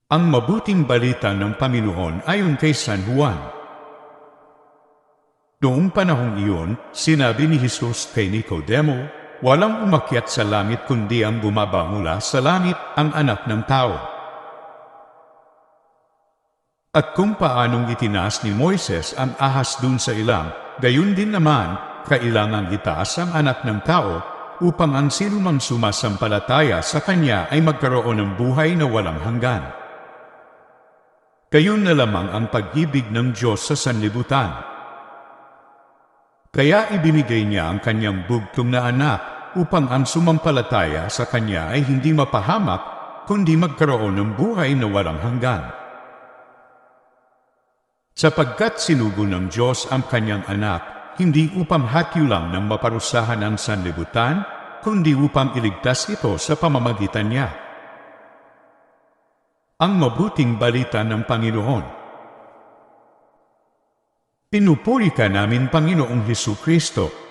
Ang mabuting balita ng Panginoon ayon kay San Juan. Noong panahong iyon, sinabi ni Jesus kay Nicodemo, "Walang umakyat sa langit kundi ang bumaba mula sa langit, ang Anak ng Tao." At kung paanong itinaas ni Moises ang ahas dun sa ilang, gayon din naman, kailangang itaas ang Anak ng Tao, upang ang sinumang sumasampalataya sa Kanya ay magkaroon ng buhay na walang hanggan. Gayon na lamang ang pag-ibig ng Diyos sa sanlibutan. Kaya ibinigay niya ang Kanyang bugtong na anak upang ang sumampalataya sa Kanya ay hindi mapahamak, kundi magkaroon ng buhay na walang hanggan. Sapagkat sinugo ng Diyos ang Kanyang anak, hindi upang hatyulang ng maparusahan ang sanlibutan, kundi upang iligtas ito sa pamamagitan niya. Ang mabuting balita ng Panginoon. Pinupuri ka namin, Panginoong Hesukristo.